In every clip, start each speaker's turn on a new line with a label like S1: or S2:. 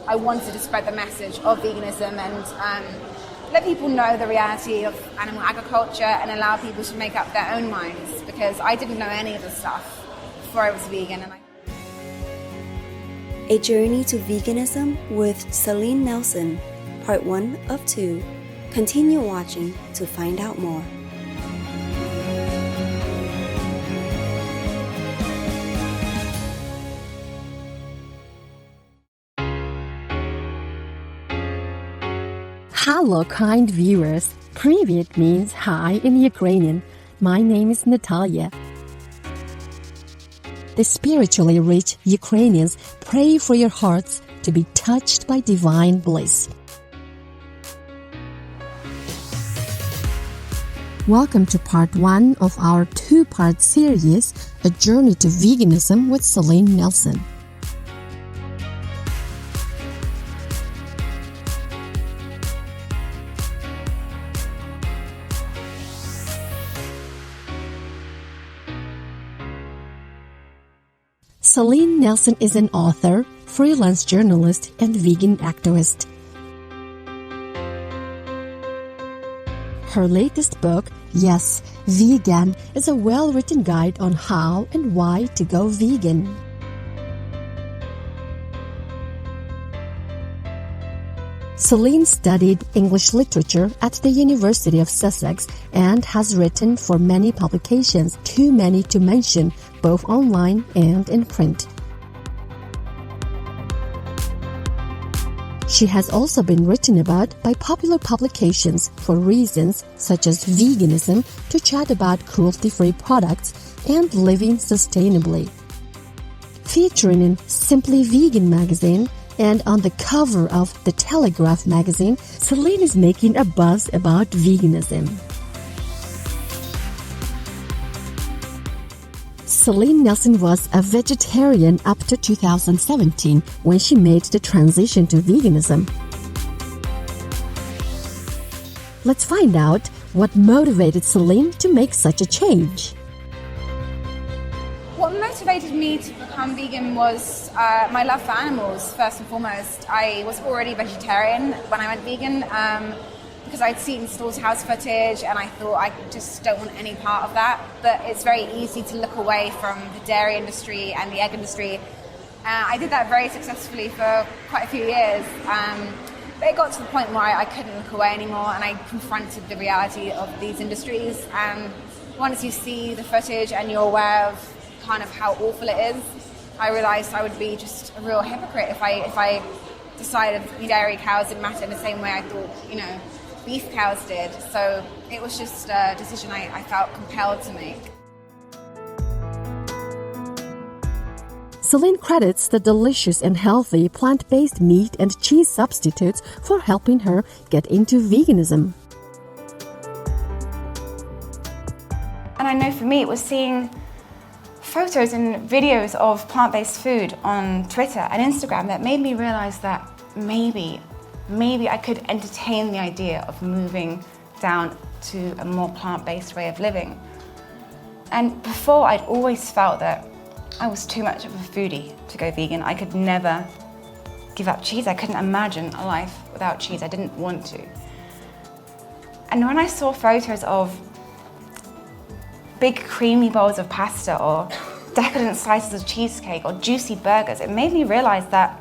S1: I wanted to spread the message of veganism and let people know the reality of animal agriculture and allow people to make up their own minds, because I didn't know any of the stuff before I was vegan.
S2: A Journey to Veganism with Selene Nelson, Part 1 of 2. Continue watching to find out more.
S3: Hello, kind viewers. Привет means hi in Ukrainian. My name is Natalia. The spiritually rich Ukrainians pray for your hearts to be touched by divine bliss. Welcome to part 1 of our 2-part series, A Journey to Veganism with Selene Nelson. Selene Nelson is an author, freelance journalist, and vegan activist. Her latest book, Yes, Vegan, is a well-written guide on how and why to go vegan. Selene studied English literature at the University of Sussex and has written for many publications, too many to mention, both online and in print. She has also been written about by popular publications for reasons such as veganism, to chat about cruelty-free products, and living sustainably. Featuring in Simply Vegan magazine and on the cover of The Telegraph magazine, Selene is making a buzz about veganism. Selene Nelson was a vegetarian up to 2017 when she made the transition to veganism. Let's find out what motivated Selene to make such a change.
S1: What motivated me to become vegan was my love for animals, first and foremost. I was already vegetarian when I went vegan because I'd seen slaughterhouse footage and I thought I just don't want any part of that. But it's very easy to look away from the dairy industry and the egg industry. I did that very successfully for quite a few years. But it got to the point where I couldn't look away anymore, and I confronted the reality of these industries. And once you see the footage and you're aware of kind of how awful it is, I realized I would be just a real hypocrite if I decided dairy cows didn't matter in the same way I thought, beef cows did. So it was just a decision I felt compelled to make.
S3: Selene credits the delicious and healthy plant-based meat and cheese substitutes for helping her get into veganism.
S4: And I know for me it was seeing photos and videos of plant-based food on Twitter and Instagram that made me realize that maybe I could entertain the idea of moving down to a more plant-based way of living. And before, I'd always felt that I was too much of a foodie to go vegan. I could never give up cheese. I couldn't imagine a life without cheese. I didn't want to. And when I saw photos of big creamy bowls of pasta or decadent slices of cheesecake or juicy burgers, it made me realize that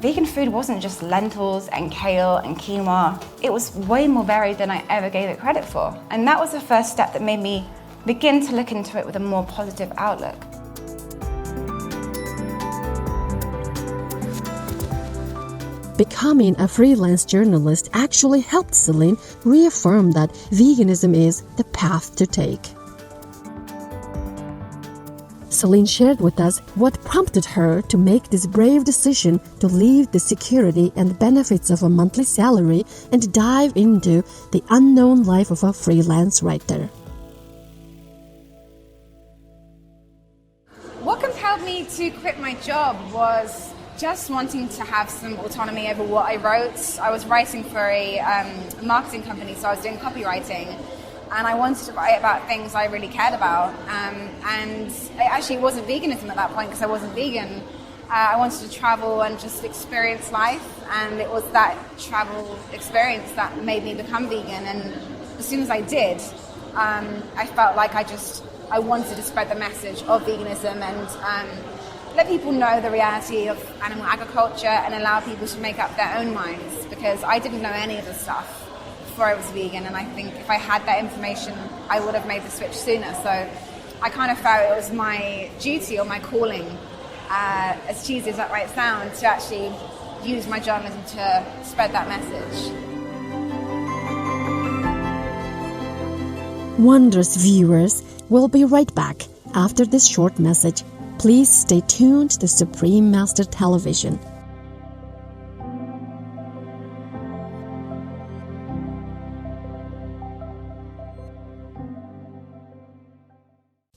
S4: vegan food wasn't just lentils and kale and quinoa. It was way more varied than I ever gave it credit for. And that was the first step that made me begin to look into it with a more positive outlook.
S3: Becoming a freelance journalist actually helped Selene reaffirm that veganism is the path to take. Selene shared with us what prompted her to make this brave decision to leave the security and benefits of a monthly salary and dive into the unknown life of a freelance writer.
S1: What compelled me to quit my job was just wanting to have some autonomy over what I wrote. I was writing for a marketing company, so I was doing copywriting. And I wanted to write about things I really cared about. And it actually wasn't veganism at that point because I wasn't vegan. I wanted to travel and just experience life, and it was that travel experience that made me become vegan. And as soon as I did, I felt like I wanted to spread the message of veganism and let people know the reality of animal agriculture and allow people to make up their own minds, because I didn't know any of the stuff before I was vegan, and I think if I had that information, I would have made the switch sooner. So I kind of felt it was my duty or my calling, as cheesy as that might sound, to actually use my journalism to spread that message.
S3: Wondrous viewers, we'll be right back after this short message. Please stay tuned to Supreme Master Television.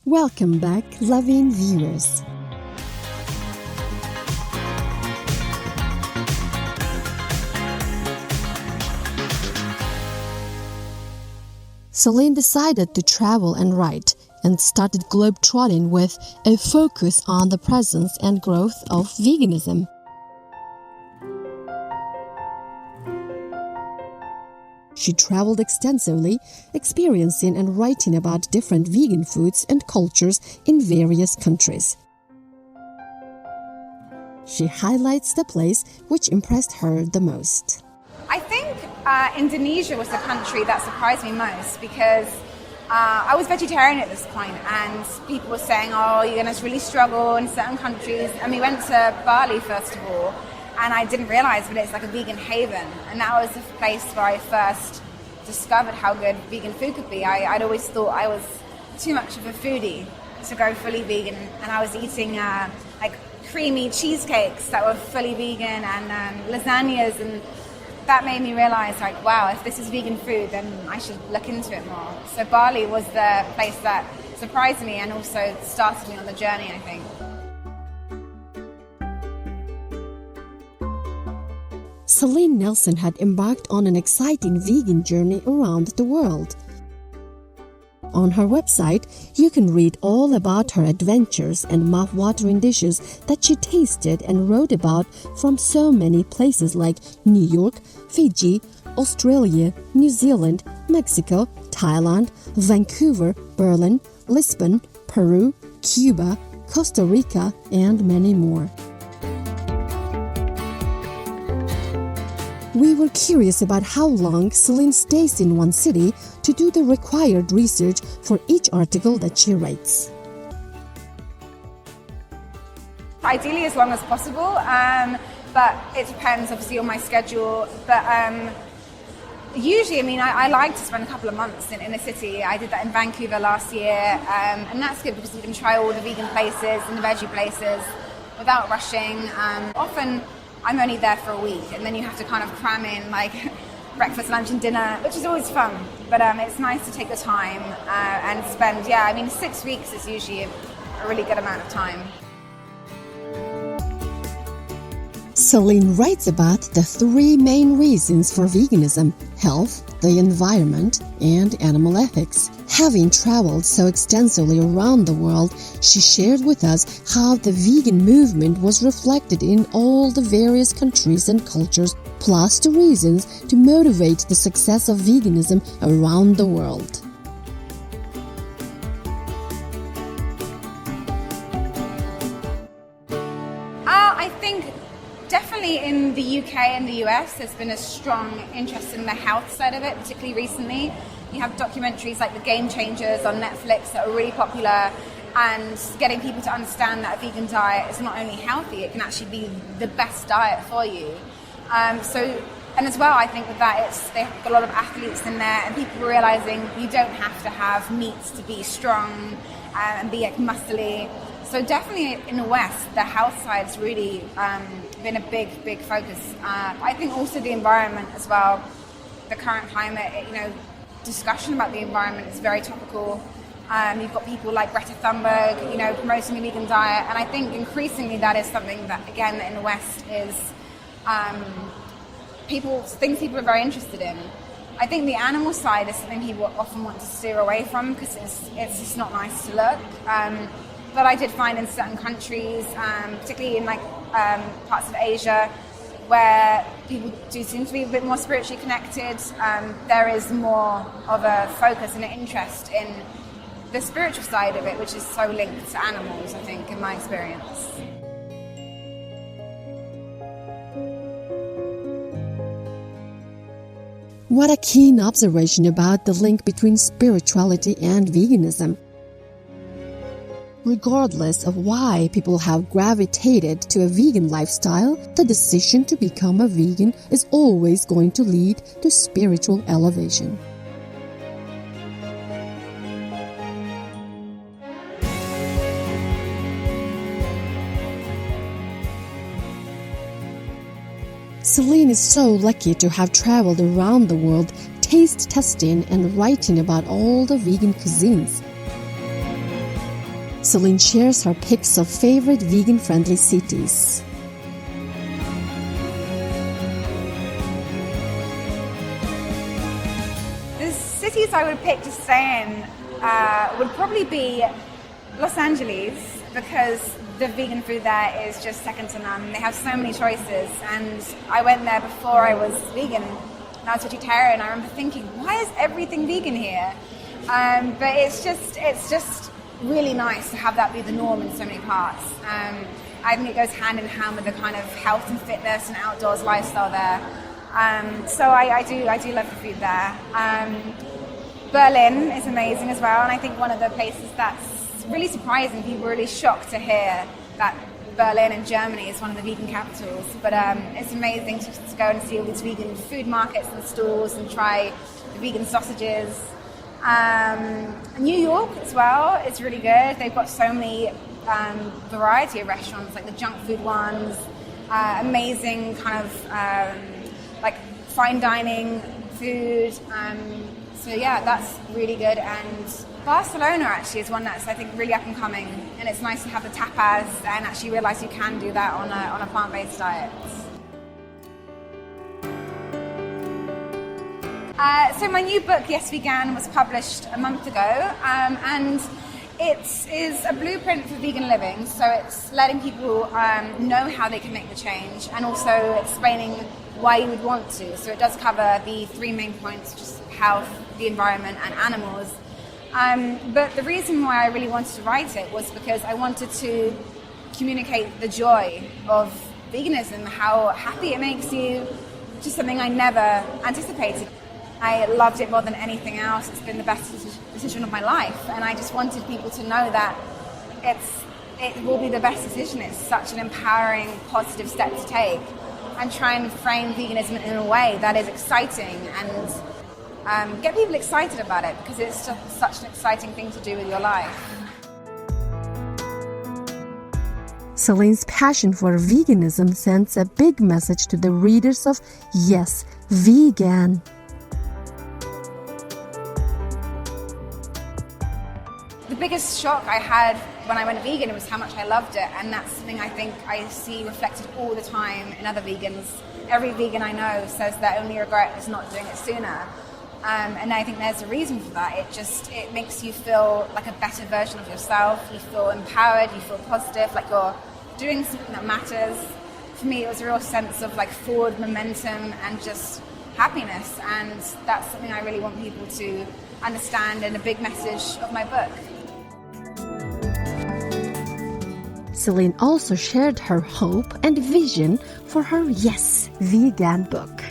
S3: Welcome back, loving viewers. Selene decided to travel and write, and started globetrotting with a focus on the presence and growth of veganism. She traveled extensively, experiencing and writing about different vegan foods and cultures in various countries. She highlights the place which impressed her the most.
S1: I think Indonesia was the country that surprised me most, because I was vegetarian at this point, and people were saying, oh, you're going to really struggle in certain countries. And we went to Bali, first of all, and I didn't realize, but it's like a vegan haven. And that was the place where I first discovered how good vegan food could be. I'd always thought I was too much of a foodie to go fully vegan, and I was eating like creamy cheesecakes that were fully vegan and lasagnas, and that made me realize, like, wow, if this is vegan food, then I should look into it more. So Bali was the place that surprised me and also started me on the journey, I think.
S3: Selene Nelson had embarked on an exciting vegan journey around the world. On her website, you can read all about her adventures and mouth-watering dishes that she tasted and wrote about from so many places like New York, Fiji, Australia, New Zealand, Mexico, Thailand, Vancouver, Berlin, Lisbon, Peru, Cuba, Costa Rica, and many more. We were curious about how long Selene stays in one city to do the required research for each article that she writes.
S1: Ideally as long as possible, but it depends obviously on my schedule. But usually, I mean, I like to spend a couple of months in a city. I did that in Vancouver last year, and that's good because you can try all the vegan places and the veggie places without rushing. Often I'm only there for a week, and then you have to kind of cram in like breakfast, lunch and dinner, which is always fun. But it's nice to take the time and spend, 6 weeks is usually a really good amount of time.
S3: Selene writes about the three main reasons for veganism: health, the environment, and animal ethics. Having traveled so extensively around the world, she shared with us how the vegan movement was reflected in all the various countries and cultures, plus the reasons to motivate the success of veganism around the world.
S1: I think definitely in the UK and the US, there's been a strong interest in the health side of it, particularly recently. You have documentaries like The Game Changers on Netflix that are really popular, and getting people to understand that a vegan diet is not only healthy, it can actually be the best diet for you. And as well, I think with that, they've got a lot of athletes in there, and people realizing you don't have to have meats to be strong and be like muscly. So definitely in the West, the health side's really been a big focus. I think also the environment as well, the current climate, discussion about the environment is very topical. You've got people like Greta Thunberg, promoting a vegan diet, and I think increasingly that is something that, again, in the West is things people are very interested in. I think the animal side is something people often want to steer away from because it's just not nice to look. But I did find in certain countries, particularly in like parts of Asia, where people do seem to be a bit more spiritually connected. There is more of a focus and an interest in the spiritual side of it, which is so linked to animals, I think, in my experience.
S3: What a keen observation about the link between spirituality and veganism. Regardless of why people have gravitated to a vegan lifestyle, the decision to become a vegan is always going to lead to spiritual elevation. Selene is so lucky to have traveled around the world, taste testing and writing about all the vegan cuisines. Selene shares her picks of favorite vegan-friendly cities.
S1: The cities I would pick to stay in would probably be Los Angeles, because the vegan food there is just second to none. They have so many choices, and I went there before I was vegan, and I was vegetarian. I remember thinking, why is everything vegan here? But it's just really nice to have that be the norm in so many parts. I think it goes hand in hand with the kind of health and fitness and outdoors lifestyle there. So I do love the food there. Berlin is amazing as well, and I think one of the places that's really surprising, people were really shocked to hear that Berlin in Germany is one of the vegan capitals. But it's amazing to go and see all these vegan food markets and stalls and try the vegan sausages. New York as well is really good. They've got so many variety of restaurants, like the junk food ones, amazing kind of like fine dining food. So yeah, that's really good. And Barcelona actually is one that's, I think, really up and coming, and it's nice to have the tapas and actually realise you can do that on a plant-based diet. So my new book, Yes Vegan, was published a month ago, and it is a blueprint for vegan living. So it's letting people know how they can make the change, and also explaining why you would want to. So it does cover the three main points, just health, the environment, and animals. But the reason why I really wanted to write it was because I wanted to communicate the joy of veganism, how happy it makes you, just something I never anticipated. I loved it more than anything else. It's been the best decision of my life, and I just wanted people to know that it will be the best decision. It's such an empowering, positive step to take, and try and frame veganism in a way that is exciting and get people excited about it, because it's just such an exciting thing to do with your life.
S3: Selene's passion for veganism sends a big message to the readers of Yes, Vegan.
S1: The biggest shock I had when I went vegan was how much I loved it, and that's something I think I see reflected all the time in other vegans. Every vegan I know says their only regret is not doing it sooner. And I think there's a reason for that. It makes you feel like a better version of yourself. You feel empowered, you feel positive, like you're doing something that matters. For me, it was a real sense of like forward momentum and just happiness. And that's something I really want people to understand, and a big message of my book.
S3: Selene also shared her hope and vision for her Yes, Vegan book.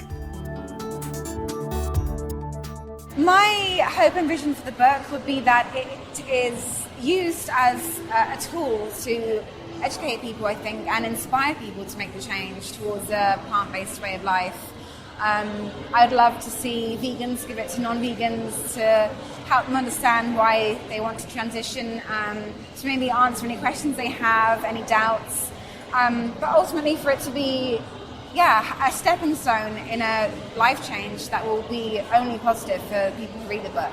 S1: My hope and vision for the book would be that it is used as a tool to educate people, I think, and inspire people to make the change towards a plant-based way of life. I'd love to see vegans give it to non-vegans to help them understand why they want to transition, to maybe answer any questions they have, any doubts, but ultimately for it to be a stepping stone in a life change that will be only positive for people who read the book.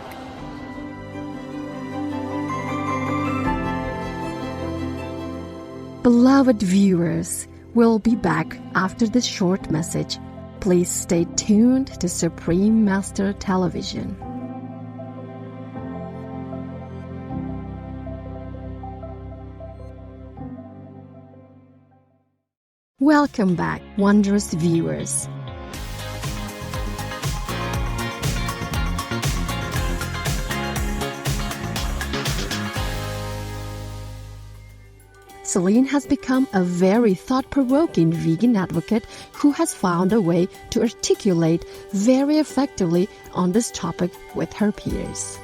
S3: Beloved viewers, we'll be back after this short message. Please stay tuned to Supreme Master Television. Welcome back, wondrous viewers. Selene has become a very thought-provoking vegan advocate who has found a way to articulate very effectively on this topic with her peers.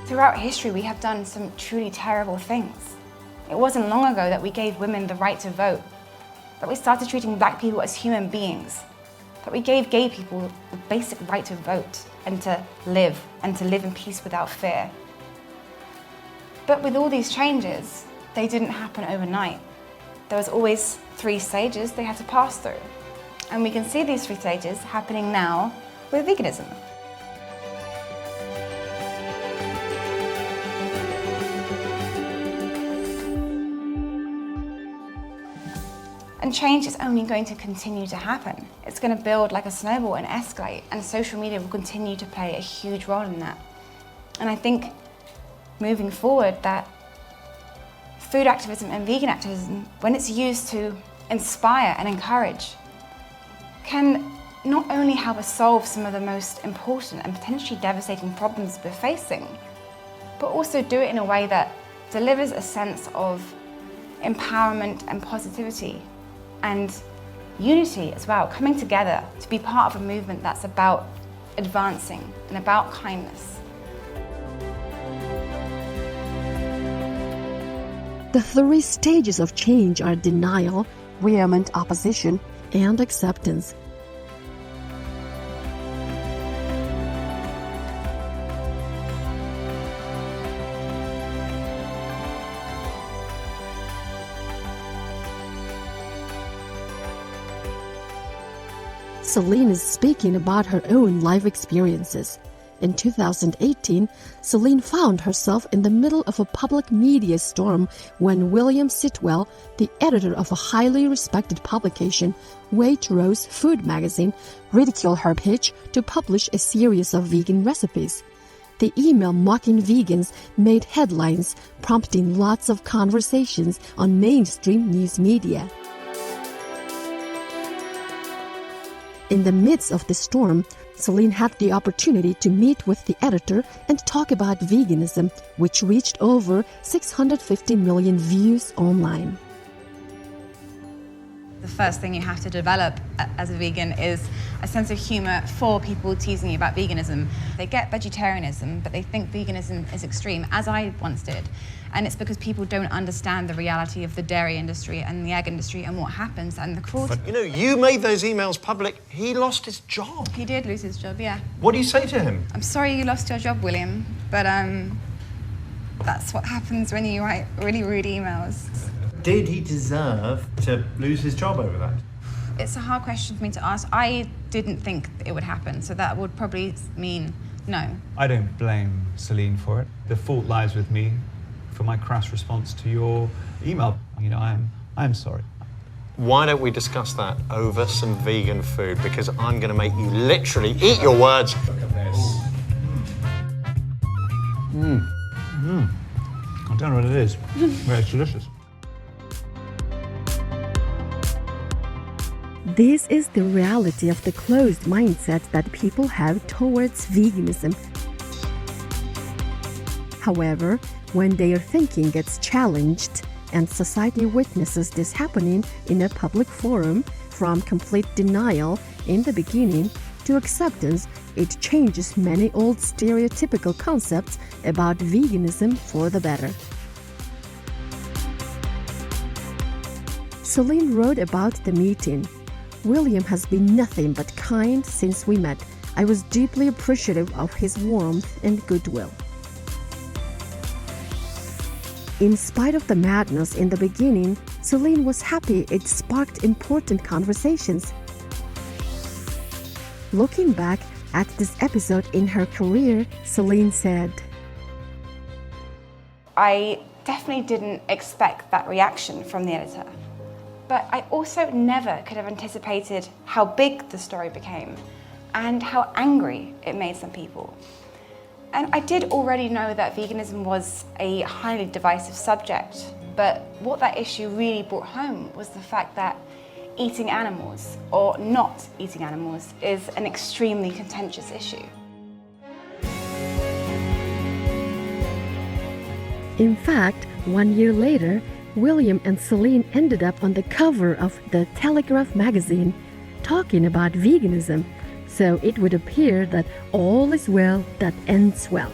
S4: Throughout history, we have done some truly terrible things. It wasn't long ago that we gave women the right to vote, that we started treating black people as human beings, that we gave gay people the basic right to vote and to live in peace without fear. But with all these changes, they didn't happen overnight. There was always 3 stages they had to pass through. And we can see these 3 stages happening now with veganism. And change is only going to continue to happen. It's going to build like a snowball and escalate, and social media will continue to play a huge role in that. And I think moving forward that food activism and vegan activism, when it's used to inspire and encourage, can not only help us solve some of the most important and potentially devastating problems we're facing, but also do it in a way that delivers a sense of empowerment and positivity and unity as well, coming together to be part of a movement that's about advancing and about kindness.
S3: The 3 stages of change are denial, vehement opposition, and acceptance. Selene is speaking about her own life experiences. In 2018, Selene found herself in the middle of a public media storm when William Sitwell, the editor of a highly respected publication, Waitrose Food magazine, ridiculed her pitch to publish a series of vegan recipes. The email mocking vegans made headlines, prompting lots of conversations on mainstream news media. In the midst of the storm, Selene had the opportunity to meet with the editor and talk about veganism, which reached over 650 million views online.
S1: The first thing you have to develop as a vegan is a sense of humor for people teasing you about veganism. They get vegetarianism, but they think veganism is extreme, as I once did. And it's because people don't understand the reality of the dairy industry and the egg industry and what happens and the cruelty.
S5: But, you know, you made those emails public. He lost his job.
S1: He did lose his job, yeah.
S5: What do you say to him?
S1: I'm sorry you lost your job, William, but that's what happens when you write really rude emails.
S5: Did he deserve to lose his job over that?
S1: It's a hard question for me to ask. I didn't think it would happen, so that would probably mean no.
S6: I don't blame Selene for it. The fault lies with me for my crass response to your email. You know, I am sorry.
S5: Why don't we discuss that over some vegan food? Because I'm going to make you literally eat your words. Look at this.
S6: I don't know what it is, but it's delicious.
S3: This is the reality of the closed mindset that people have towards veganism. However, when their thinking gets challenged and society witnesses this happening in a public forum, from complete denial in the beginning to acceptance, it changes many old stereotypical concepts about veganism for the better. Selene wrote about the meeting. William has been nothing but kind since we met. I was deeply appreciative of his warmth and goodwill. In spite of the madness in the beginning, Selene was happy it sparked important conversations. Looking back at this episode in her career, Selene said,
S4: I definitely didn't expect that reaction from the editor. But I also never could have anticipated how big the story became and how angry it made some people. And I did already know that veganism was a highly divisive subject, But what that issue really brought home was the fact that eating animals or not eating animals is an extremely contentious issue.
S3: In fact, 1 year later, William and Selene ended up on the cover of the Telegraph magazine talking about veganism, so it would appear that all is well that ends well.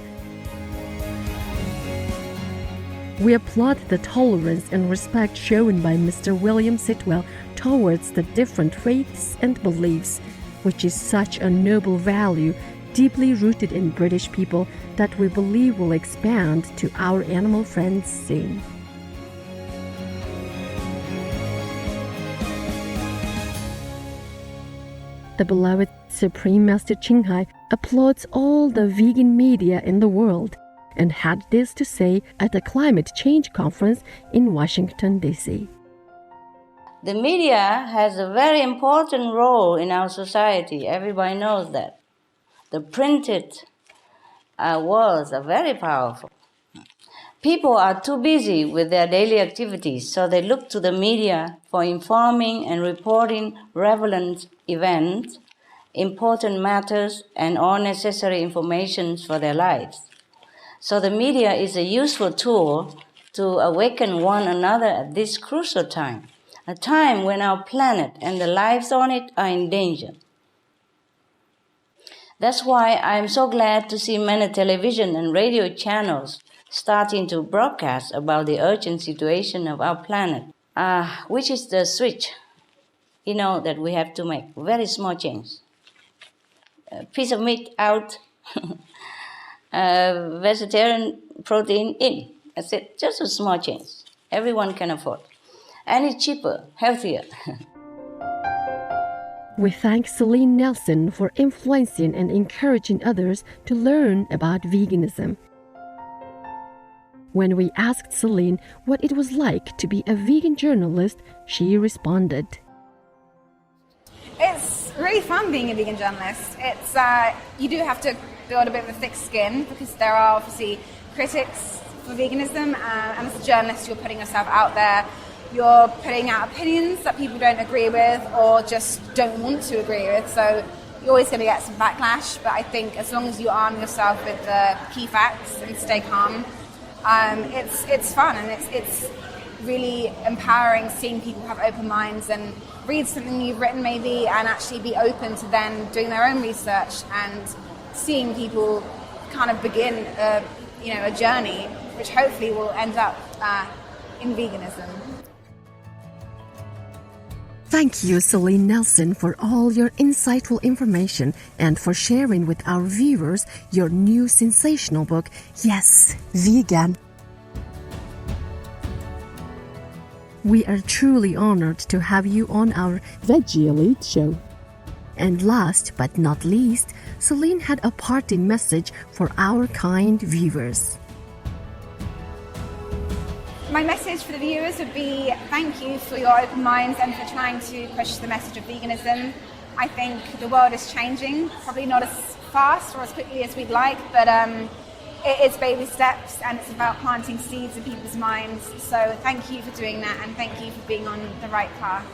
S3: We applaud the tolerance and respect shown by Mr. William Sitwell towards the different faiths and beliefs, which is such a noble value deeply rooted in British people that we believe will expand to our animal friends soon. The beloved Supreme Master Ching Hai applauds all the vegan media in the world and had this to say at the climate change conference in Washington, D.C.
S7: The media has a very important role in our society. Everybody knows that. The printed words are very powerful. People are too busy with their daily activities, so they look to the media for informing and reporting relevant events, important matters, and all necessary information for their lives. So the media is a useful tool to awaken one another at this crucial time, a time when our planet and the lives on it are in danger. That's why I'm so glad to see many television and radio channels starting to broadcast about the urgent situation of our planet, which is the switch, that we have to make. Very small change. A piece of meat out, vegetarian protein in. That's it, just a small change. Everyone can afford. And it's cheaper, healthier.
S3: We thank Selene Nelson for influencing and encouraging others to learn about veganism. When we asked Selene what it was like to be a vegan journalist, she responded.
S1: It's really fun being a vegan journalist. It's you do have to build a bit of a thick skin because there are obviously critics for veganism, and as a journalist you're putting yourself out there. You're putting out opinions that people don't agree with or just don't want to agree with, so you're always going to get some backlash, but I think as long as you arm yourself with the key facts and stay calm, it's fun, and it's really empowering seeing people have open minds and read something you've written maybe and actually be open to then doing their own research and seeing people kind of begin a journey which hopefully will end up in veganism.
S3: Thank you, Selene Nelson, for all your insightful information and for sharing with our viewers your new sensational book, Yes, Vegan. We are truly honored to have you on our Veggie Elite show. And last but not least, Selene had a parting message for our kind viewers.
S1: My message for the viewers would be thank you for your open minds and for trying to push the message of veganism. I think the world is changing, probably not as fast or as quickly as we'd like, but it is baby steps and it's about planting seeds in people's minds. So thank you for doing that and thank you for being on the right path.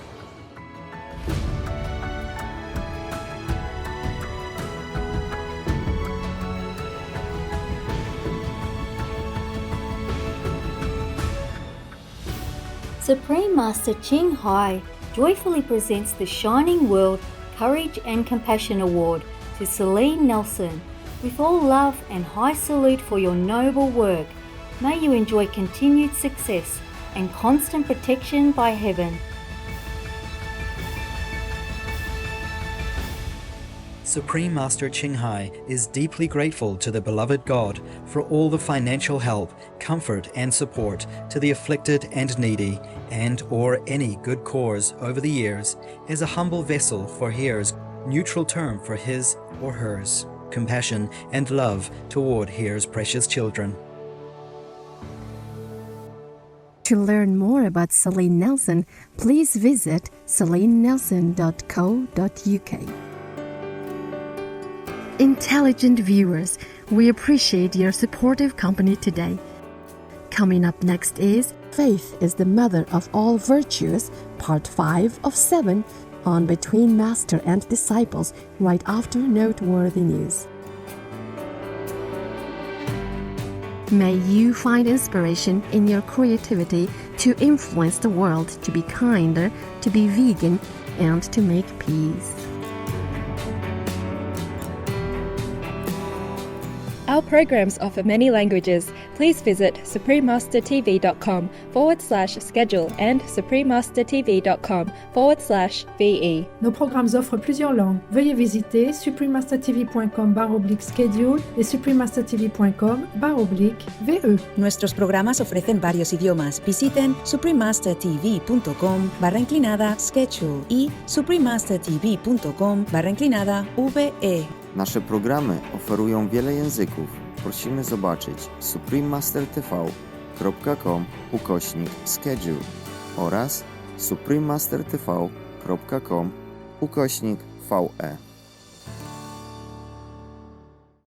S2: Supreme Master Ching Hai joyfully presents the Shining World Courage and Compassion Award to Selene Nelson. With all love and high salute for your noble work, may you enjoy continued success and constant protection by heaven.
S8: Supreme Master Ching Hai is deeply grateful to the beloved God for all the financial help, comfort and support to the afflicted and needy and/or any good cause over the years as a humble vessel for Here's neutral term for his or hers compassion and love toward Here's precious children.
S3: To learn more about Selene Nelson, please visit selenenelson.co.uk. Intelligent viewers, we appreciate your supportive company today. Coming up next is Faith is the mother of all virtues, part 5 of 7, on Between Master and Disciples, right after Noteworthy News. May you find inspiration in your creativity to influence the world to be kinder, to be vegan, and to make peace.
S9: Our programs offer many languages. Please visit suprememastertv.com/schedule and suprememastertv.com/ve.
S10: Nos programmes offrent plusieurs langues. Veuillez visiter suprememastertv.com/schedule et suprememastertv.com/ve.
S11: Nuestros programas ofrecen varios idiomas. Visiten suprememastertv.com/schedule y suprememastertv.com/ve.
S12: Nasze programy oferują wiele języków. Prosimy zobaczyć suprememastertv.com/schedule oraz suprememastertv.com/ve.